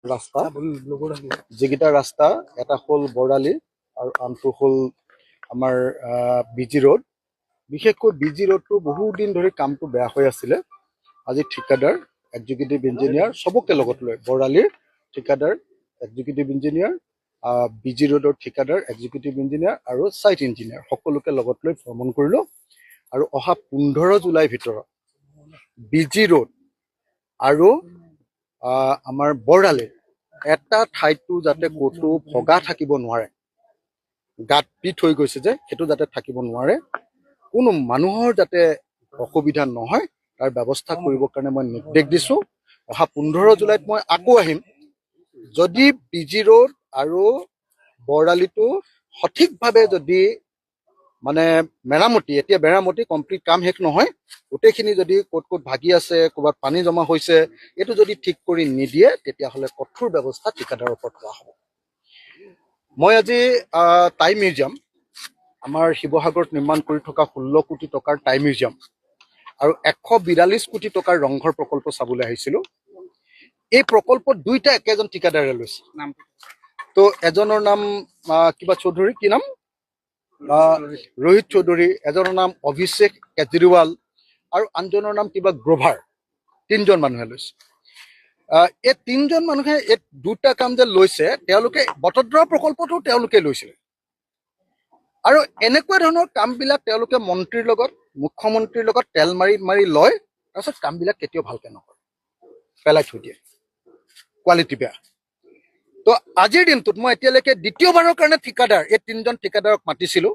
ৰাস্তা যিকেইটা ৰাস্তা এটা হ'ল বৰালি আৰু আনটো হ'ল আমাৰ বিজি ৰোড। বিশেষকৈ বিজি ৰোডটো বহুত দিন ধৰি কামটো বেয়া হৈ আছিলে। আজি ঠিকাদাৰ এক্সিকিউটিভ ইঞ্জিনিয়াৰ চবকে লগত লৈ বৰালিৰ ঠিকাদাৰ এক্সিকিউটিভ ইঞ্জিনিয়াৰ, বিজি ৰোডৰ ঠিকাদাৰ এক্সিকিউটিভ ইঞ্জিনিয়াৰ আৰু ছাইট ইঞ্জিনিয়াৰ সকলোকে লগত লৈ ভ্ৰমণ কৰিলোঁ। আৰু অহা 15 জুলাইৰ ভিতৰত বিজি ৰোড আৰু আমাৰ বৰালিৰ এটা ঠাইতো যাতে ক'তো ভগা থাকিব নোৱাৰে, গাঁত পিট হৈ গৈছে যে সেইটো যাতে থাকিব নোৱাৰে, কোনো মানুহৰ যাতে অসুবিধা নহয় তাৰ ব্যৱস্থা কৰিবৰ কাৰণে মই নিৰ্দেশ দিছোঁ। অহা 15 জুলাইত মই আকৌ আহিম। যদি বিজি ৰোড আৰু বৰালিটো সঠিকভাৱে যদি মানে মেৰামতি, এতিয়া মেৰামতি কমপ্লিট কাম শেষ নহয়, গোটেইখিনি যদি ক'ত ক'ত ভাগি আছে, ক'ৰবাত পানী জমা হৈছে, এইটো যদি ঠিক কৰি নিদিয়ে তেতিয়াহ'লে কঠোৰ ব্যৱস্থা ঠিকাদাৰৰ ওপৰত লোৱা হ'ব। মই আজি টাই মিউজিয়াম, আমাৰ শিৱসাগৰত নিৰ্মাণ কৰি থকা 16 কোটি টকাৰ টাই মিউজিয়াম আৰু 142 কোটি টকাৰ ৰংঘৰ প্ৰকল্প চাবলৈ আহিছিলোঁ। এই প্ৰকল্পত দুইটা একেজন ঠিকাদাৰে লৈছে। তো এজনৰ নাম কিবা চৌধুৰী, কি নাম, ৰোহিত চৌধুৰী, এজনৰ নাম অভিষেক কেজৰিৱাল আৰু আনজনৰ নাম কিবা গ্ৰোভাৰ। 3জন মানুহে লৈছে। এই 3জন মানুহে এই দুটা কাম যে লৈছে, তেওঁলোকে বটদ্ৰৱা প্ৰকল্পটো তেওঁলোকে লৈছিলে। আৰু এনেকুৱা ধৰণৰ কামবিলাক তেওঁলোকে মন্ত্ৰীৰ লগত, মুখ্যমন্ত্ৰীৰ লগত তেল মাৰি মাৰি লয়, তাৰপিছত কামবিলাক কেতিয়াও ভালকে নকৰে, পেলাই থৈ দিয়ে, কোৱালিটি বেয়া। তো আজিৰ দিনটোত মই এতিয়ালৈকে দ্বিতীয়বাৰৰ কাৰণে ঠিকাদাৰ, এই 3জন ঠিকাদাৰক মাতিছিলোঁ।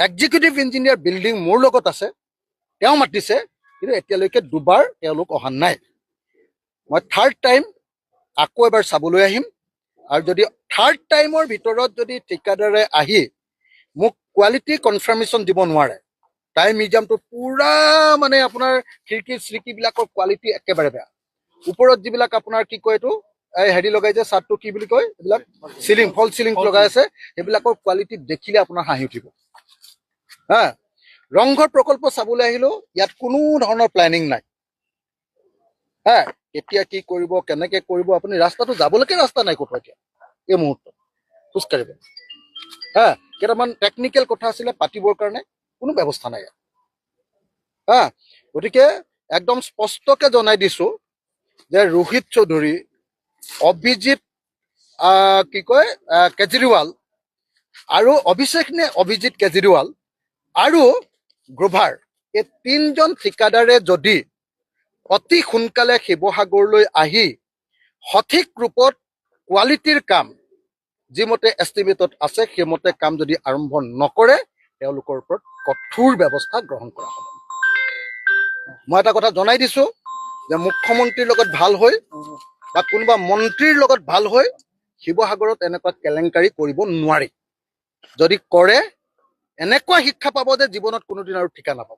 এক্সিকিউটিভ ইঞ্জিনিয়াৰ বিল্ডিং মোৰ লগত আছে, তেওঁ মাতিছে, কিন্তু এতিয়ালৈকে দুবাৰ তেওঁলোক অহা নাই। মই থাৰ্ড টাইম আকৌ এবাৰ চাবলৈ আহিম। আৰু যদি থাৰ্ড টাইমৰ ভিতৰত যদি ঠিকাদাৰে আহি মোক কোৱালিটি কনফাৰ্মেশ্যন দিব নোৱাৰে, টাই মিউজিয়ামটো পুৰা মানে আপোনাৰ খিৰিকী চিৰিকীবিলাকৰ কোৱালিটি একেবাৰে বেয়া, ওপৰত যিবিলাক আপোনাৰ কি কয় এইটো এই হেৰি লগাই যে চাৰ্টটো কি বুলি কয়, এইবিলাক চিলিং, ফল চিলিং লগাই আছে, সেইবিলাকৰ কোৱালিটি দেখিলে আপোনাৰ হাঁহি উঠিব। ৰংঘৰ প্ৰকল্প চাবলৈ আহিলোঁ, ইয়াত কোনো ধৰণৰ প্লেনিং নাই। কেতিয়া কি কৰিব, কেনেকে কৰিব, আপুনি ৰাস্তাটো যাবলৈকে ৰাস্তা নাই ক'তো এতিয়া এই মুহূৰ্তত খোজকাঢ়িব। কেইটামান টেকনিকেল কথা আছিলে পাতিবৰ কাৰণে, কোনো ব্যৱস্থা নাই ইয়াত। গতিকে একদম স্পষ্টকে জনাই দিছোঁ যে ৰোহিত চৌধুৰী, অভিজিত কি কয় কেজৰিৱাল আৰু অভিজিত কেজৰিৱাল আৰু গ্ৰোভাৰ, এই 3জন ঠিকাদাৰে যদি অতি সোনকালে শিৱসাগৰলৈ আহি সঠিক ৰূপত কোৱালিটিৰ কাম যিমতে এষ্টিমেটত আছে সেইমতে কাম যদি আৰম্ভ নকৰে, তেওঁলোকৰ ওপৰত কঠোৰ ব্যৱস্থা গ্ৰহণ কৰা হ'ব। মই এটা কথা জনাই দিছোঁ যে মুখ্যমন্ত্ৰীৰ লগত ভাল হৈ বা কোনোবা মন্ত্ৰীৰ লগত ভাল হৈ শিৱসাগৰত এনেকুৱা কেলেংকাৰী কৰিব নোৱাৰি। যদি কৰে এনেকুৱা শিক্ষা পাব যে জীৱনত কোনোদিন আৰু ঠিকা নাপাব।